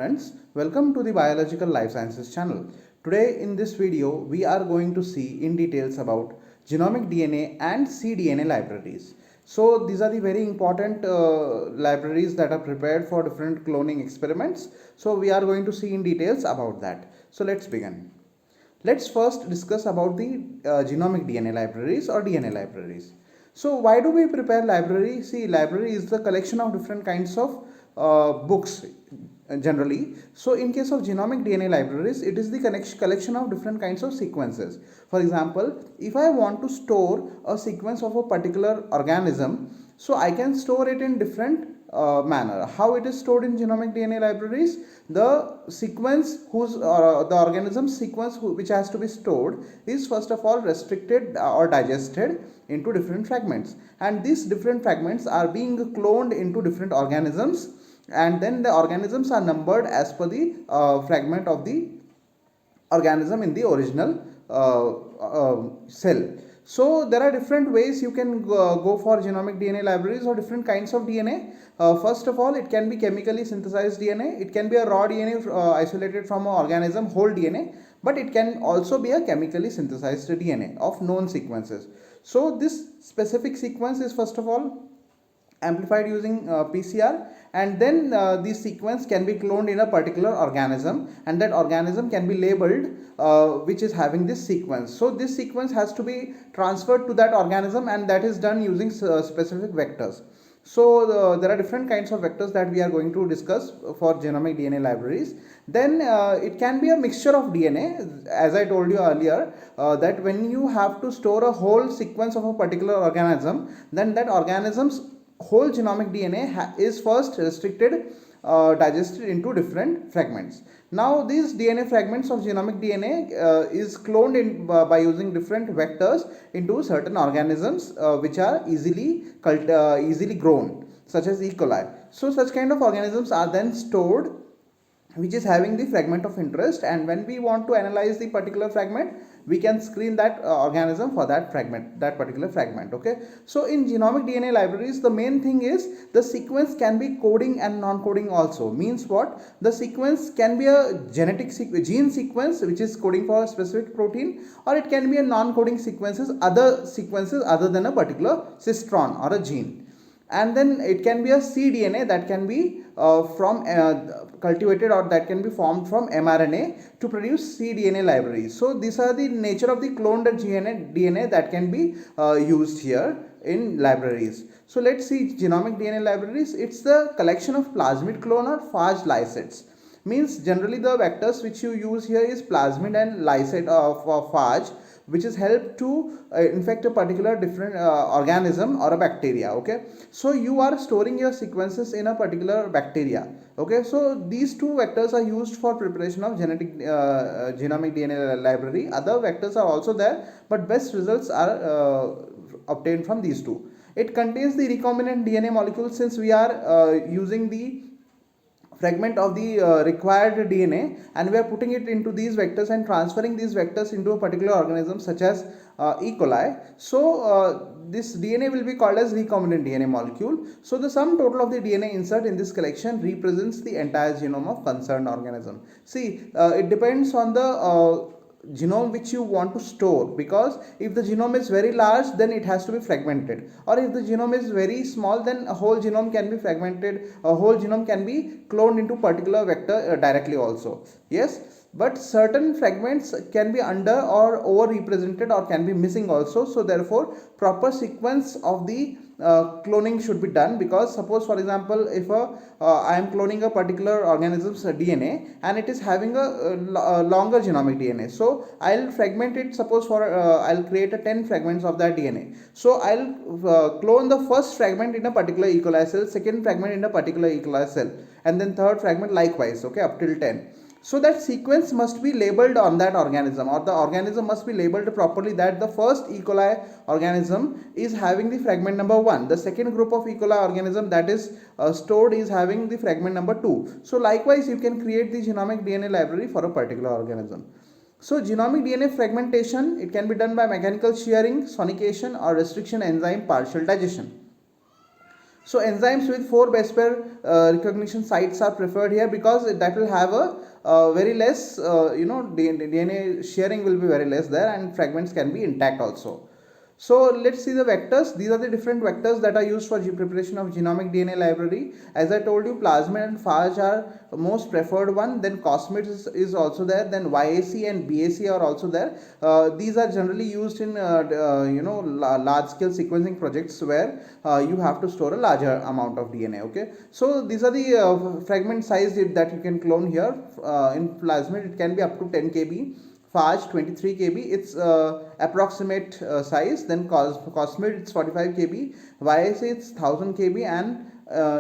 friends, welcome to the Biological Life Sciences channel. Today in this video we are going to see in details about genomic DNA and cDNA libraries. So these are the very important libraries that are prepared for different cloning experiments. So we are going to see in details about that. So let's begin. Let's first discuss about the genomic DNA libraries or DNA libraries. So why do we prepare library? See, library is the collection of different kinds of books generally. So in case of genomic DNA libraries, it is the collection of different kinds of sequences. For example, if I want to store a sequence of a particular organism, so I can store it in different manner. How it is stored in genomic DNA libraries? The sequence the organism sequence which has to be stored is first of all restricted or digested into different fragments, and these different fragments are being cloned into different organisms, and then the organisms are numbered as per the fragment of the organism in the original cell. So there are different ways you can go for genomic DNA libraries or different kinds of DNA. First of all, it can be chemically synthesized DNA. It can be a raw DNA isolated from an organism, whole DNA, but it can also be a chemically synthesized DNA of known sequences. So this specific sequence is first of all amplified using PCR, and then this sequence can be cloned in a particular organism, and that organism can be labeled which is having this sequence. So this sequence has to be transferred to that organism, and that is done using specific vectors. So there are different kinds of vectors that we are going to discuss for genomic DNA libraries. Then it can be a mixture of DNA, as I told you earlier, that when you have to store a whole sequence of a particular organism, then that organism's whole genomic DNA is first restricted, digested into different fragments. Now these DNA fragments of genomic DNA is cloned by using different vectors into certain organisms which are easily grown, such as E. coli. So such kind of organisms are then stored, which is having the fragment of interest, and when we want to analyze the particular fragment, we can screen that organism for that particular fragment. Okay, so in genomic DNA libraries, the main thing is the sequence can be coding and non-coding also. Means what? The sequence can be a gene sequence which is coding for a specific protein, or it can be a non-coding other sequences other than a particular cistron or a gene. And then it can be a cDNA that can be from cultivated, or that can be formed from mRNA to produce cDNA libraries. So these are the nature of the cloned DNA that can be used here in libraries. So let's see genomic DNA libraries. It's the collection of plasmid clone or phage lysates. Means generally the vectors which you use here is plasmid and lysate of phage, which is helped to infect a particular different organism or a bacteria. Okay, so you are storing your sequences in a particular bacteria. Okay, so these two vectors are used for preparation of genomic DNA library. Other vectors are also there, but best results are obtained from these two. It contains the recombinant DNA molecule, since we are using the fragment of the required DNA, and we are putting it into these vectors and transferring these vectors into a particular organism such as E. coli. So this DNA will be called as recombinant DNA molecule. So the sum total of the DNA insert in this collection represents the entire genome of concerned organism. See, it depends on the genome which you want to store, because if the genome is very large, then it has to be fragmented, or if the genome is very small, then a whole genome can be fragmented, a whole genome can be cloned into particular vector directly also. Yes, but certain fragments can be under or over represented, or can be missing also. So therefore proper sequence of the cloning should be done, because suppose for example, if I am cloning a particular organism's DNA and it is having a longer genomic DNA, so I'll fragment it. Suppose for I'll create a 10 fragments of that DNA. So I'll clone the first fragment in a particular E. coli cell, second fragment in a particular E. coli cell, and then third fragment likewise. Okay, up till 10. So that sequence must be labeled on that organism, or the organism must be labeled properly, that the first E. coli organism is having the fragment number 1. The second group of E. coli organism that is stored is having the fragment number 2. So likewise you can create the genomic DNA library for a particular organism. So genomic DNA fragmentation, it can be done by mechanical shearing, sonication, or restriction enzyme partial digestion. So enzymes with 4 base pair recognition sites are preferred here because that will have a very less, DNA sharing will be very less there, and fragments can be intact also. So let's see the vectors. These are the different vectors that are used for preparation of genomic DNA library. As I told you, plasmid and phage are most preferred one. Then cosmid is also there. Then YAC and BAC are also there. These are generally used in large scale sequencing projects where you have to store a larger amount of DNA. Okay, so these are the fragment size that you can clone here. In plasmid, it can be up to 10 kb. Phage 23 kb, it's approximate size. Then cosmid, it's 45 kb. YAC, it's 1000 kb, and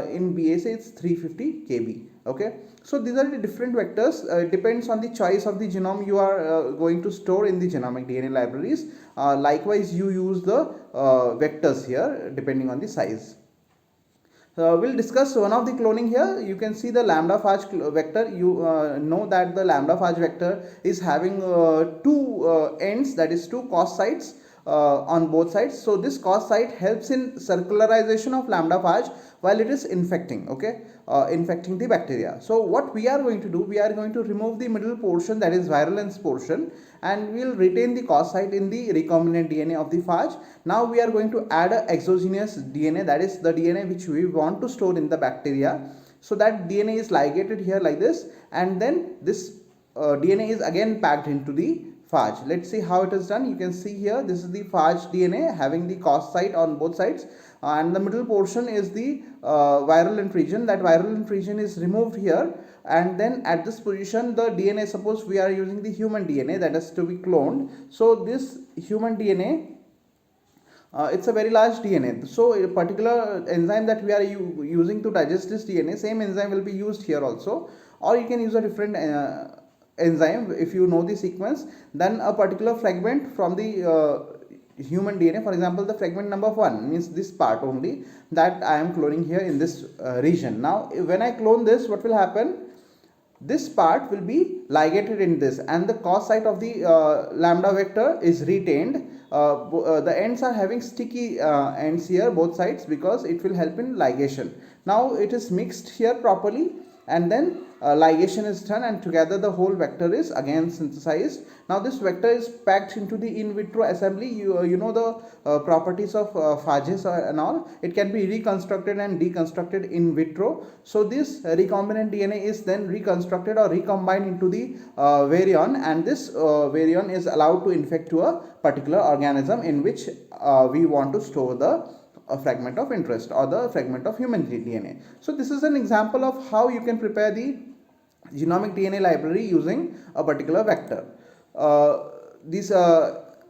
in BAC, it's 350 kb. Okay, so these are the different vectors. It depends on the choice of the genome you are going to store in the genomic DNA libraries. Likewise, you use the vectors here depending on the size. We'll discuss one of the cloning here. You can see the lambda phage vector. You know that the lambda phage vector is having two ends, that is two cos sites on both sides. So this cos site helps in circularization of lambda phage while it is infecting, infecting the bacteria. So what we are going to do, we are going to remove the middle portion, that is virulence portion, and we will retain the cos site in the recombinant DNA of the phage. Now we are going to add a exogenous DNA, that is the DNA which we want to store in the bacteria. So that DNA is ligated here like this, and then this DNA is again packed into the phage. Let's see how it is done. You can see here, this is the phage DNA having the cos site on both sides, and the middle portion is the virulent region. That virulent region is removed here, and then at this position the DNA, suppose we are using the human DNA that is to be cloned. So this human DNA, it's a very large DNA. So a particular enzyme that we are using to digest this DNA, same enzyme will be used here also, or you can use a different enzyme if you know the sequence. Then a particular fragment from the human DNA, for example the fragment number 1 means this part only, that I am cloning here in this region. Now when I clone this, what will happen? This part will be ligated in this, and the cos site of the lambda vector is retained. The ends are having sticky ends here, both sides, because it will help in ligation. Now it is mixed here properly, and then ligation is done, and together the whole vector is again synthesized. Now this vector is packed into the in vitro assembly. You know the properties of phages and all. It can be reconstructed and deconstructed in vitro. So this recombinant DNA is then reconstructed or recombined into the virion, and this virion is allowed to infect to a particular organism in which we want to store the a fragment of interest or the fragment of human DNA. So this is an example of how you can prepare the genomic DNA library using a particular vector.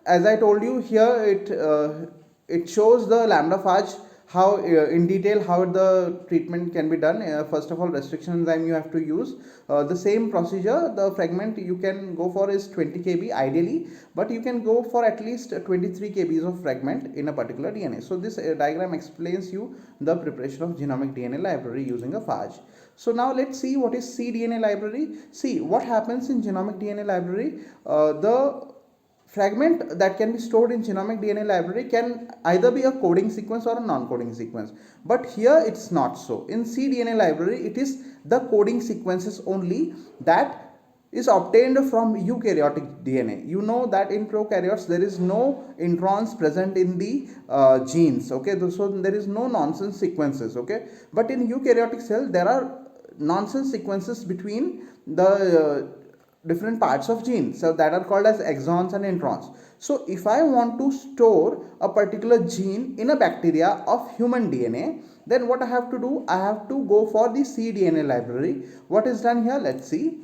As I told you here, it shows the lambda phage, how in detail how the treatment can be done. First of all, restriction enzyme you have to use. The same procedure, the fragment you can go for is 20 kb ideally, but you can go for at least 23 kbs of fragment in a particular DNA. So this diagram explains you the preparation of genomic DNA library using a phage. So now let's see what is cDNA library. See what happens in genomic DNA library. The fragment that can be stored in genomic DNA library can either be a coding sequence or a non-coding sequence, but here it's not so. In cDNA library, it is the coding sequences only that is obtained from eukaryotic DNA. You know that in prokaryotes there is no introns present in the genes, okay, so there is no nonsense sequences, okay, but in eukaryotic cell there are nonsense sequences between the different parts of genes, so that are called as exons and introns. So if I want to store a particular gene in a bacteria of human DNA, then what I have to do, I have to go for the cDNA library. What is done here? Let's see.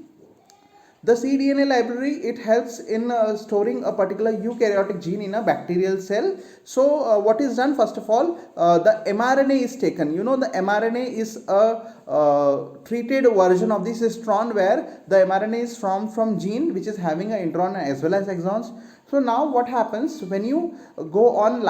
The cDNA library, it helps in storing a particular eukaryotic gene in a bacterial cell. So what is done, first of all, the mRNA is taken. You know the mRNA is a treated version of this histron, where the mRNA is from gene which is having an intron as well as exons. So now what happens when you go on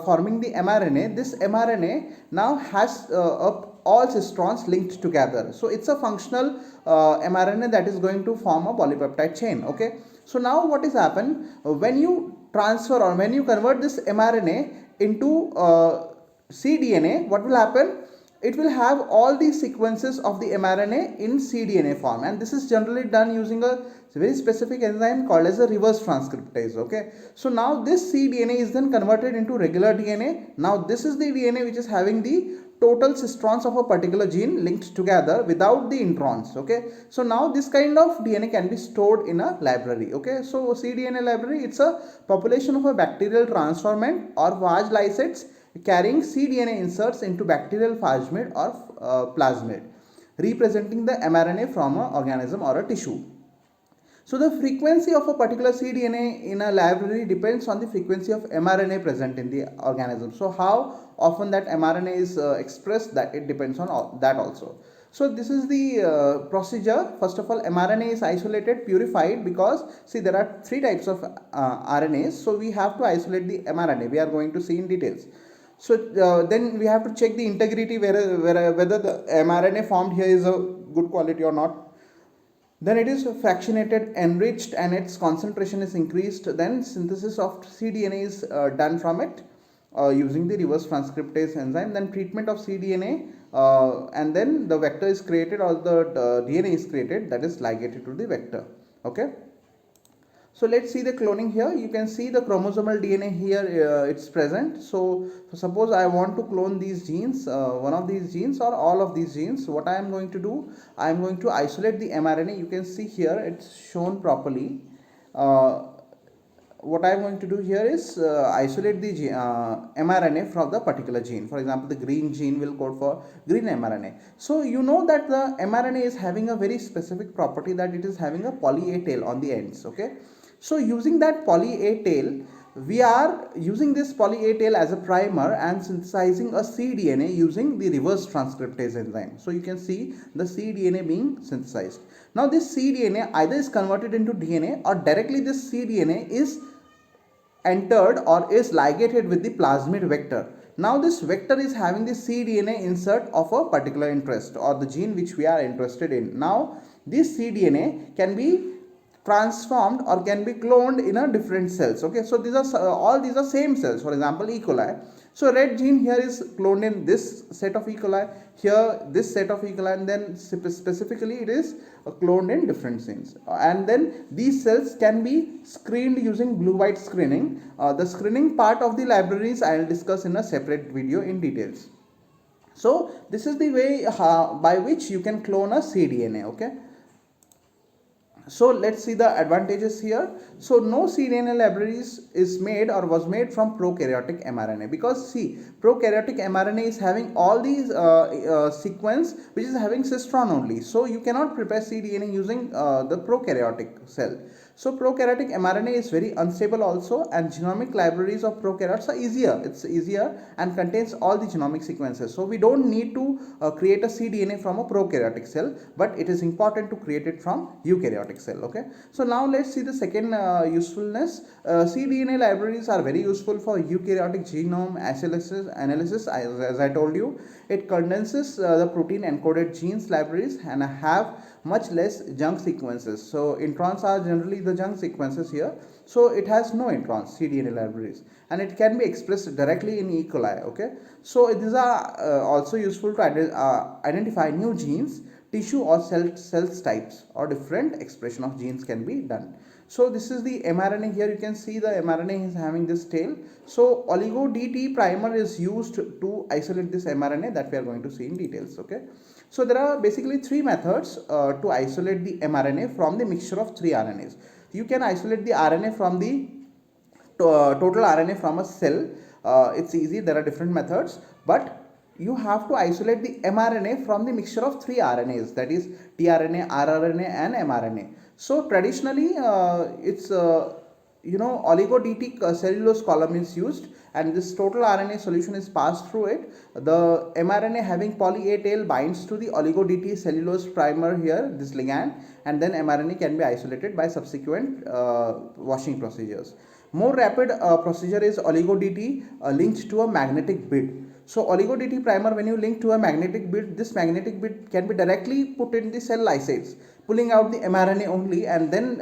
forming the mRNA, this mRNA now has all cistrons linked together. So it's a functional mRNA that is going to form a polypeptide chain, okay. So now what is happen, when you transfer or when you convert this mRNA into cDNA, what will happen? It will have all these sequences of the mRNA in cDNA form, and this is generally done using a very specific enzyme called as a reverse transcriptase. Okay, so now this cDNA is then converted into regular DNA. Now this is the DNA which is having the total cistrons of a particular gene linked together without the introns. Okay, so now this kind of DNA can be stored in a library. Okay, so cDNA library, it's a population of a bacterial transformant or phage lysates carrying cDNA inserts into bacterial fragment or plasmid, representing the mRNA from an organism or a tissue. So the frequency of a particular cDNA in a library depends on the frequency of mRNA present in the organism. So how often that mRNA is expressed, that it depends on that also. So this is the procedure. First of all, mRNA is isolated, purified, because see there are three types of RNAs. So we have to isolate the mRNA. We are going to see in details. So then we have to check the integrity, whether the mRNA formed here is a good quality or not. Then it is fractionated, enriched, and its concentration is increased. Then synthesis of cDNA is done from it using the reverse transcriptase enzyme. Then treatment of cDNA, and then the vector is created, or the DNA is created, that is ligated to the vector. Okay. So let's see the cloning here. You can see the chromosomal DNA here, it's present. So suppose I want to clone these genes, one of these genes or all of these genes. What I am going to do, I am going to isolate the mRNA. You can see here it's shown properly. What I am going to do here is isolate the mRNA from the particular gene. For example, the green gene will code for green mRNA. So you know that the mRNA is having a very specific property, that it is having a poly A tail on the ends. Okay. So using that poly A tail, we are using this poly A tail as a primer and synthesizing a cDNA using the reverse transcriptase enzyme. So you can see the cDNA being synthesized. Now this cDNA either is converted into DNA, or directly this cDNA is entered or is ligated with the plasmid vector. Now this vector is having the cDNA insert of a particular interest or the gene which we are interested in. Now this cDNA can be transformed or can be cloned in a different cells. Okay, so these are all these are same cells. For example, E. coli. So red gene here is cloned in this set of E. coli, here this set of E. coli, and then specifically it is cloned in different genes. And then these cells can be screened using blue-white screening. The screening part of the libraries I will discuss in a separate video in details. So this is the way by which you can clone a cDNA. Okay. So let's see the advantages here. So no cDNA libraries is made or was made from prokaryotic mRNA, because see, prokaryotic mRNA is having all these sequence which is having cistron only. So you cannot prepare cDNA using the prokaryotic cell. So prokaryotic mRNA is very unstable also, and genomic libraries of prokaryotes are easier. It's easier and contains all the genomic sequences. So we don't need to create a cDNA from a prokaryotic cell, but it is important to create it from eukaryotic cell. Okay. So now let's see the second usefulness. cDNA libraries are very useful for eukaryotic genome analysis. As I told you, it condenses the protein encoded genes libraries and have much less junk sequences. So introns are generally the junk sequences here. So it has no introns, cDNA libraries, and it can be expressed directly in E. coli. Okay. So these are also useful to identify new genes, tissue or cell types, or different expression of genes can be done. So this is the mRNA. Here you can see the mRNA is having this tail. So oligo DT primer is used to isolate this mRNA, that we are going to see in details. Okay. So there are basically three methods to isolate the mRNA from the mixture of three RNAs. You can isolate the RNA from the total RNA from a cell. It's easy. There are different methods, but you have to isolate the mRNA from the mixture of three RNAs, that is tRNA, rRNA and mRNA. So traditionally it's oligo DT cellulose column is used, and this total RNA solution is passed through it. The mRNA having poly A tail binds to the oligo DT cellulose primer here, this ligand, and then mRNA can be isolated by subsequent washing procedures. More rapid procedure is oligo DT linked to a magnetic bed. So oligo DT primer, when you link to a magnetic bed, this magnetic bed can be directly put in the cell lysates. pulling out the mRNA only, and then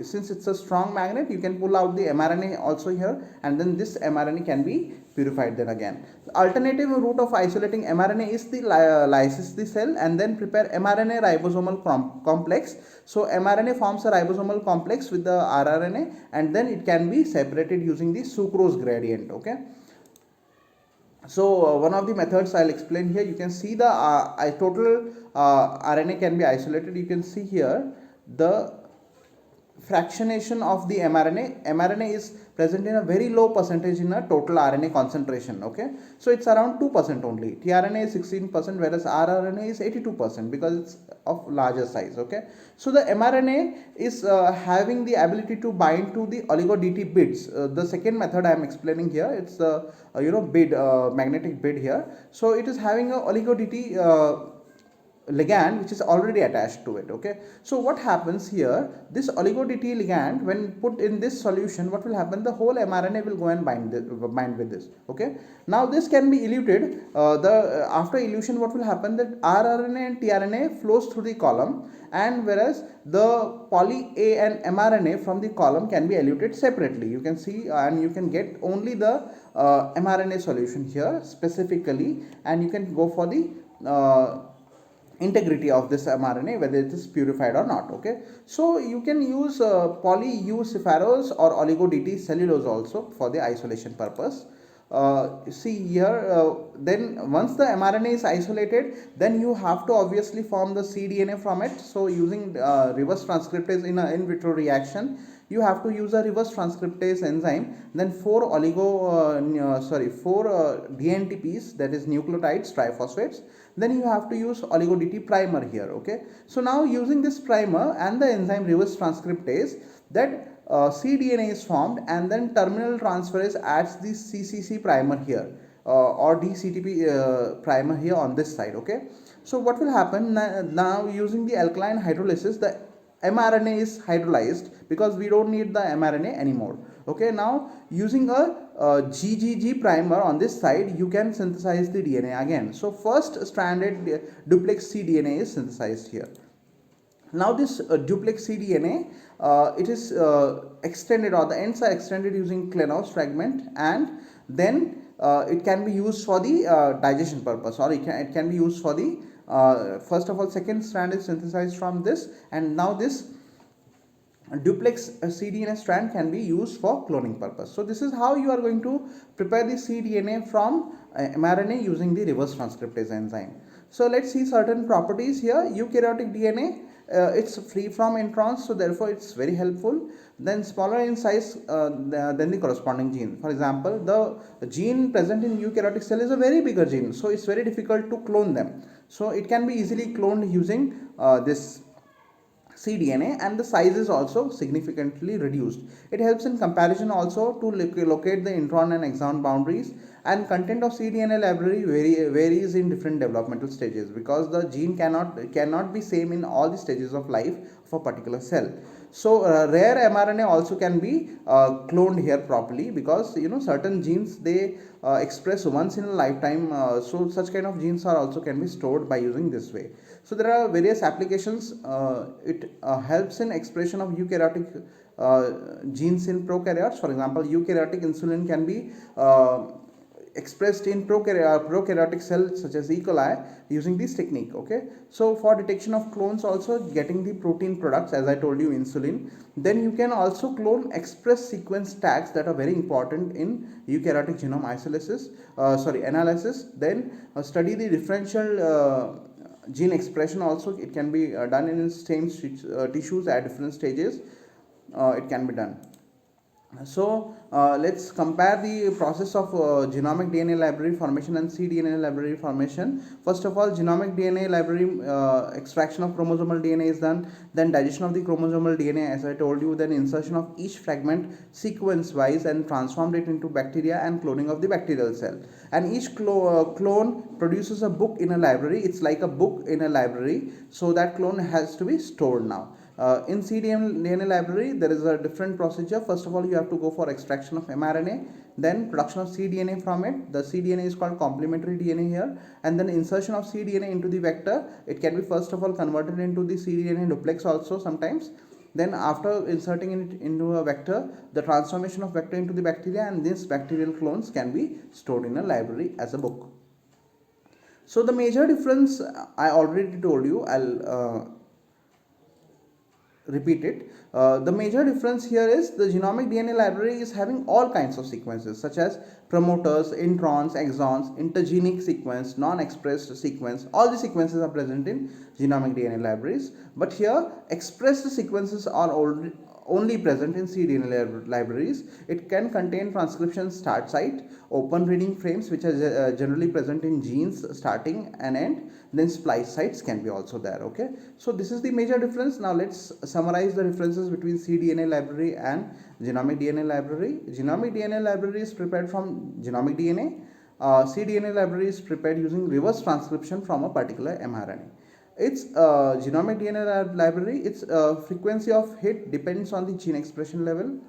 since it's a strong magnet, you can pull out the mRNA also here, and then this mRNA can be purified then again. The alternative route of isolating mRNA is the lysis the cell and then prepare mRNA ribosomal complex. So mRNA forms a ribosomal complex with the rRNA, and then it can be separated using the sucrose gradient. Okay. So one of the methods I'll explain here. You can see the total RNA can be isolated. You can see here the fractionation of the mRNA. mRNA is present in a very low percentage in a total RNA concentration. Okay, so it's around 2% only. tRNA is 16%, whereas rRNA is 82% because it's of larger size. Okay, so the mRNA is having the ability to bind to the oligo DT bids. The second method I am explaining here, it's the bid, magnetic bid here. So it is having a oligo DT ligand which is already attached to it. Okay, so what happens here, this oligo DT ligand when put in this solution, what will happen, the whole mRNA will go and bind with this. Okay, now this can be eluted. After elution, what will happen, that rRNA and tRNA flows through the column, and whereas the poly A and mRNA from the column can be eluted separately. You can see and you can get only the mRNA solution here specifically, and you can go for the integrity of this mRNA, whether it is purified or not. Okay, so you can use poly U saccharose or oligo DT cellulose also for the isolation purpose. See here, then once the mRNA is isolated, then you have to obviously form the cDNA from it. So using reverse transcriptase in an in vitro reaction, you have to use a reverse transcriptase enzyme, then 4 DNTPs, that is nucleotides, triphosphates. Then you have to use oligo DT primer here. Okay, so now using this primer and the enzyme reverse transcriptase, that cDNA is formed, and then terminal transferase adds the CCC primer here or DCTP primer here on this side. Okay, so what will happen now, using the alkaline hydrolysis, the mRNA is hydrolyzed because we don't need the mRNA anymore. Okay, now using a GGG primer on this side, you can synthesize the DNA again. So first stranded duplex cDNA is synthesized here. Now this duplex cDNA, it is extended, or the ends are extended using Klenos fragment, and then it can be used for the digestion purpose, or it can be used for the first of all, second strand is synthesized from this, and now this duplex cDNA strand can be used for cloning purpose. So this is how you are going to prepare the cDNA from mRNA using the reverse transcriptase enzyme. So let's see certain properties here. Eukaryotic DNA, it's free from introns, so therefore it's very helpful. Then smaller in size than the corresponding gene. For example, the gene present in eukaryotic cell is a very bigger gene, so it's very difficult to clone them. So it can be easily cloned using this cDNA, and the size is also significantly reduced. It helps in comparison also to locate the intron and exon boundaries, and content of cDNA library varies in different developmental stages, because the gene cannot be same in all the stages of life of a particular cell. So rare mRNA also can be cloned here properly, because certain genes they express once in a lifetime, so such kind of genes are also can be stored by using this way. So there are various applications. It helps in expression of eukaryotic genes in prokaryotes. For example, eukaryotic insulin can be expressed in prokaryotic cells such as E. coli using this technique. Okay, so for detection of clones, also getting the protein products, as I told you, insulin. Then you can also clone express sequence tags that are very important in eukaryotic genome analysis. Then study the differential gene expression also. It can be done in same tissues at different stages. It can be done. So let's compare the process of genomic DNA library formation and cDNA library formation. First of all, genomic DNA library extraction of chromosomal DNA is done, then digestion of the chromosomal DNA, as I told you, then insertion of each fragment sequence wise and transformed it into bacteria, and cloning of the bacterial cell. And each clone produces a book in a library. It's like a book in a library, so that clone has to be stored now. In cDNA library, there is a different procedure. First of all, you have to go for extraction of mRNA, then production of cDNA from it. The cDNA is called complementary DNA here, and then insertion of cDNA into the vector. It can be first of all converted into the cDNA duplex also sometimes. Then after inserting it into a vector, the transformation of vector into the bacteria, and these bacterial clones can be stored in a library as a book. So the major difference I already told you, I'll repeat it. The major difference here is the genomic DNA library is having all kinds of sequences such as promoters, introns, exons, intergenic sequence, non-expressed sequence. All the sequences are present in genomic DNA libraries, but here expressed sequences are only present in cDNA libraries. It can contain transcription start site, open reading frames which are generally present in genes starting and end, then splice sites can be also there. Okay, so this is the major difference. Now let's summarize the differences between cDNA library and genomic DNA library. Genomic DNA library is prepared from genomic DNA. cDNA library is prepared using reverse transcription from a particular mRNA. Its genomic DNA library, its frequency of hit depends on the gene expression level.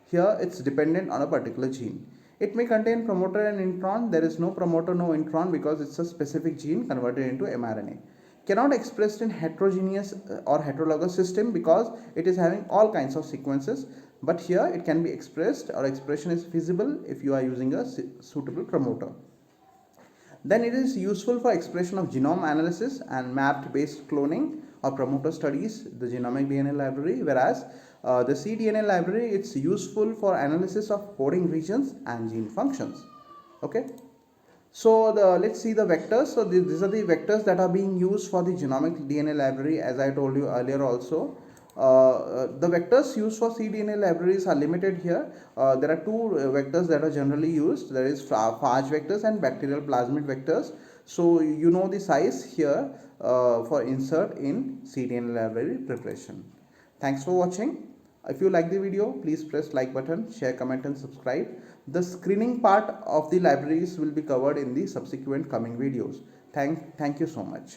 Here it's dependent on a particular gene. It may contain promoter and intron. There is no promoter, no intron because it's a specific gene converted into mRNA. Cannot expressed in heterogeneous or heterologous system because it is having all kinds of sequences. But here it can be expressed, or expression is feasible if you are using a suitable promoter. Then it is useful for expression of genome analysis and mapped based cloning or promoter studies, the genomic DNA library, whereas the cDNA library, it's useful for analysis of coding regions and gene functions. Okay, so let's see the vectors. So these are the vectors that are being used for the genomic DNA library, as I told you earlier also. The vectors used for cDNA libraries are limited here. There are two vectors that are generally used. There is phage vectors and bacterial plasmid vectors. So you know the size here for insert in cDNA library preparation. Thanks for watching. If you like the video, please press like button, share, comment and subscribe. The screening part of the libraries will be covered in the subsequent coming videos. Thank you so much.